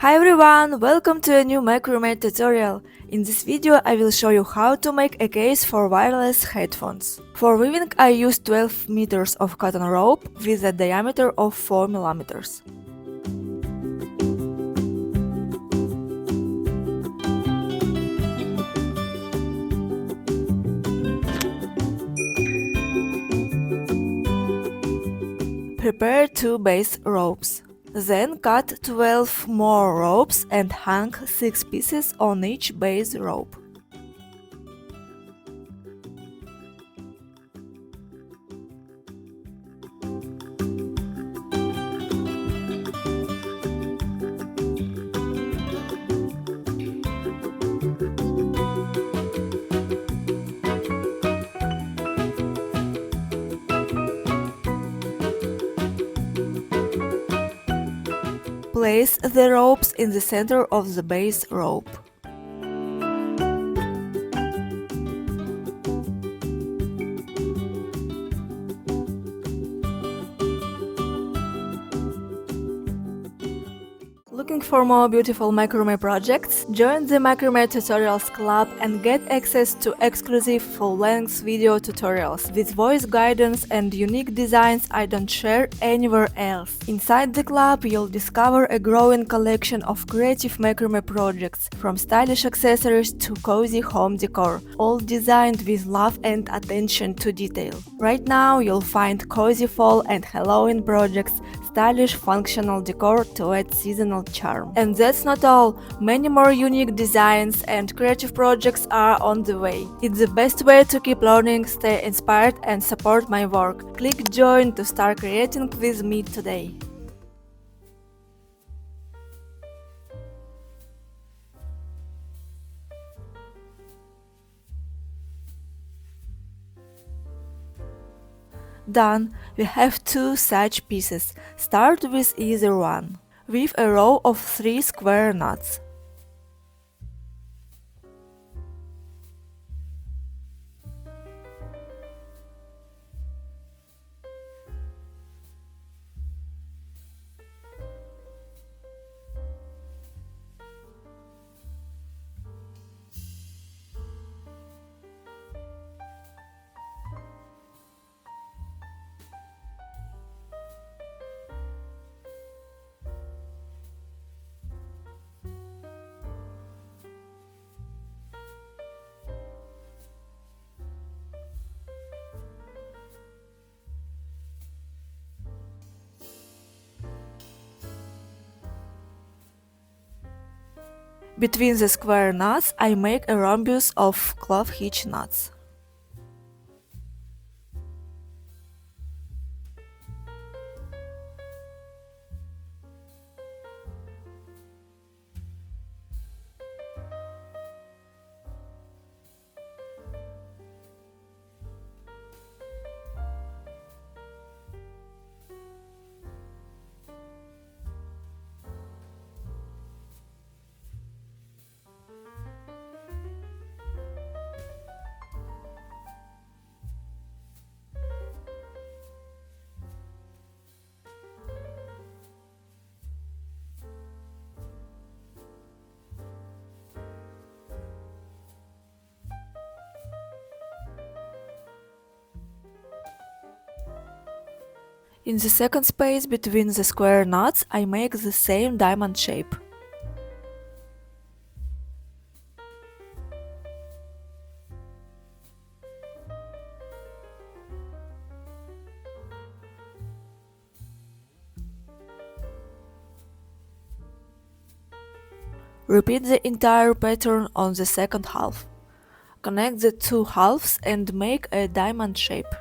Hi everyone, welcome to a new Macramé tutorial. In this video I will show you how to make a case for wireless headphones. For weaving I used 12 meters of cotton rope with a diameter of 4 millimeters. Prepare 2 base ropes. Then cut 12 more ropes and hang 6 pieces on each base rope. Place the ropes in the center of the base rope. Looking for more beautiful macrame projects? Join the Macramé Tutorials Club and get access to exclusive full-length video tutorials with voice guidance and unique designs I don't share anywhere else. Inside the club you'll discover a growing collection of creative macrame projects, from stylish accessories to cozy home decor, all designed with love and attention to detail. Right now you'll find cozy fall and Halloween projects, stylish functional decor to add seasonal charm. And that's not all, many more unique designs and creative projects are on the way. It's the best way to keep learning, stay inspired and support my work. Click join to start creating with me today. Done, we have 2 such pieces. Start with either one. Weave a row of 3 square knots. Between the square knots, I make a rhombus of clove hitch knots. In the second space between the square knots, I make the same diamond shape. Repeat the entire pattern on the second half. Connect the 2 halves and make a diamond shape.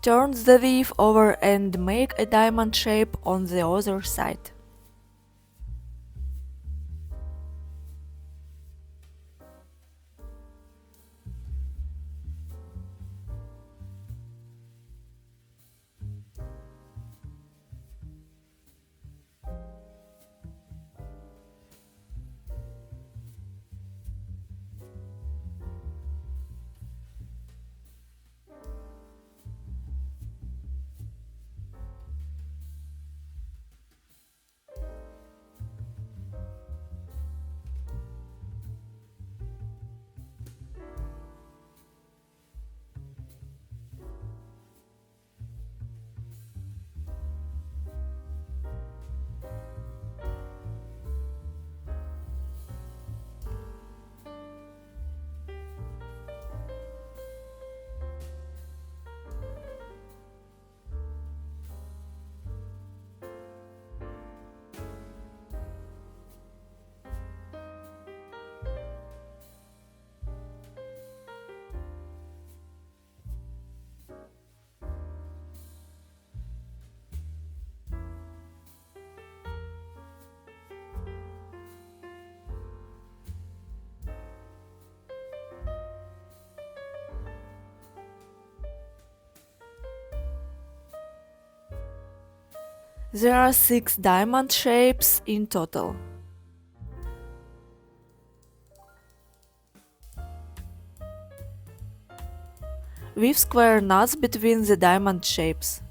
Turn the weave over and make a diamond shape on the other side. There are 6 diamond shapes in total. Weave square knots between the diamond shapes.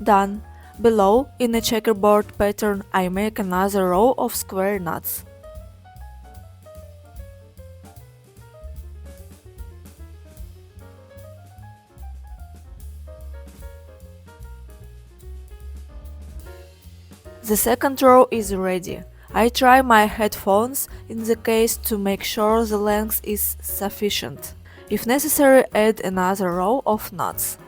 Done. Below, in a checkerboard pattern, I make another row of square knots. The second row is ready. I try my headphones in the case to make sure the length is sufficient. If necessary, add another row of knots.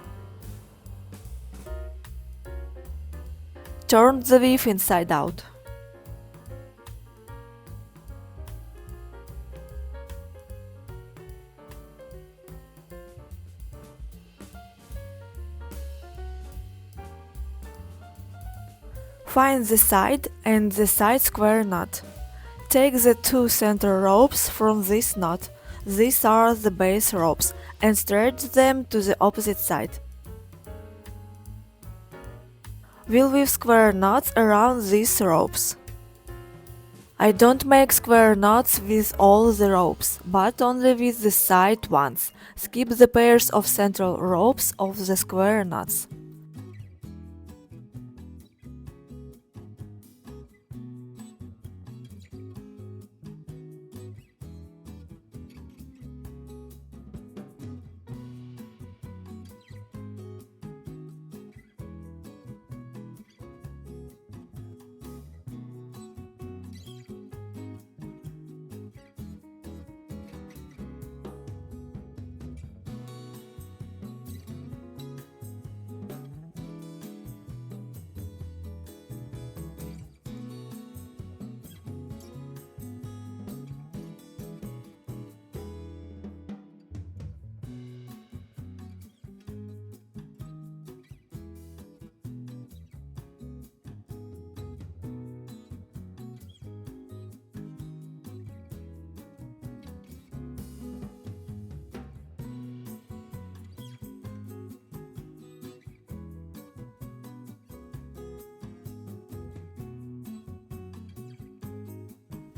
Turn the weave inside out. Find the side and the side square knot. Take the 2 center ropes from this knot, these are the base ropes, and stretch them to the opposite side. We'll weave square knots around these ropes. I don't make square knots with all the ropes, but only with the side ones. Skip the pairs of central ropes of the square knots.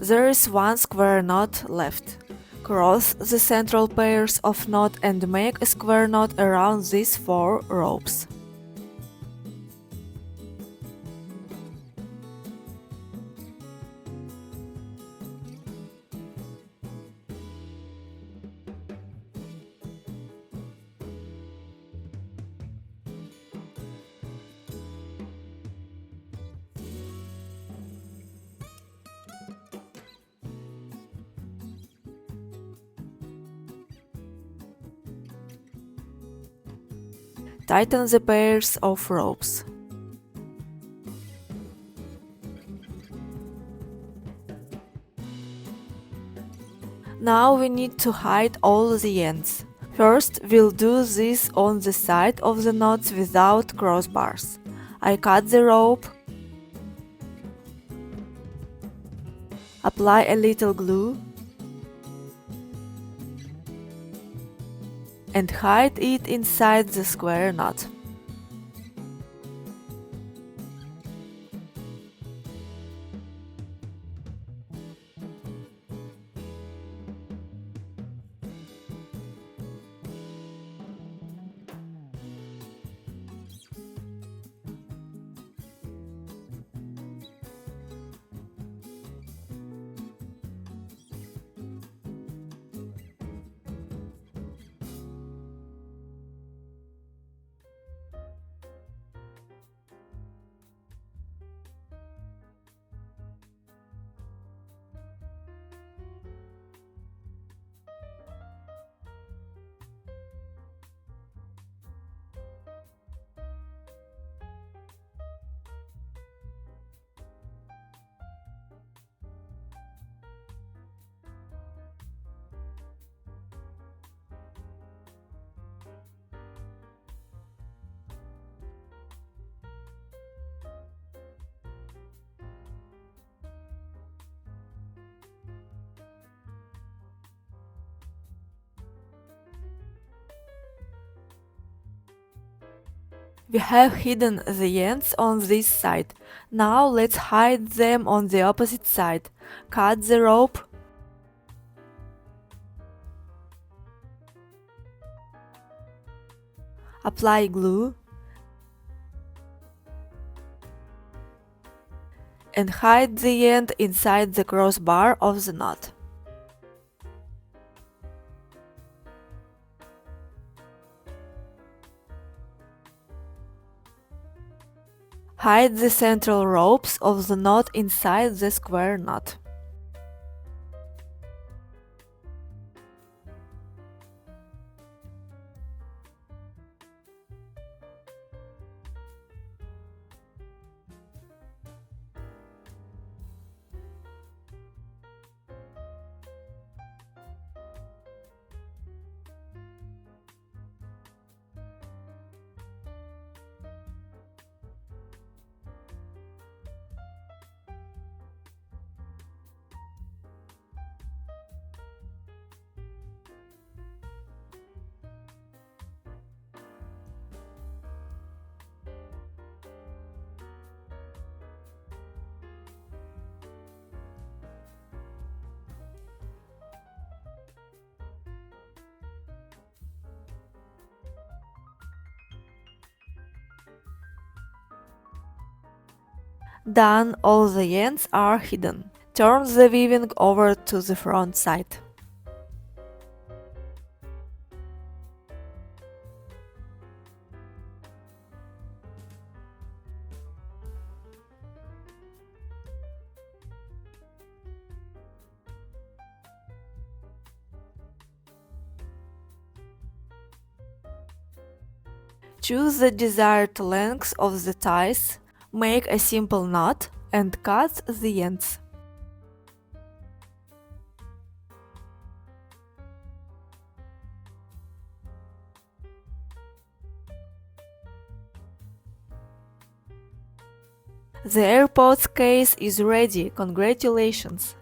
There is one square knot left. Cross the central pairs of knot and make a square knot around these 4 ropes. Tighten the pairs of ropes. Now we need to hide all the ends. First, we'll do this on the side of the knots without crossbars. I cut the rope, apply a little glue, and hide it inside the square knot. We have hidden the ends on this side. Now let's hide them on the opposite side. Cut the rope, apply glue, and hide the end inside the crossbar of the knot. Hide the central ropes of the knot inside the square knot. Done, all the ends are hidden. Turn the weaving over to the front side. Choose the desired length of the ties, make a simple knot, and cut the ends. The AirPods case is ready, congratulations!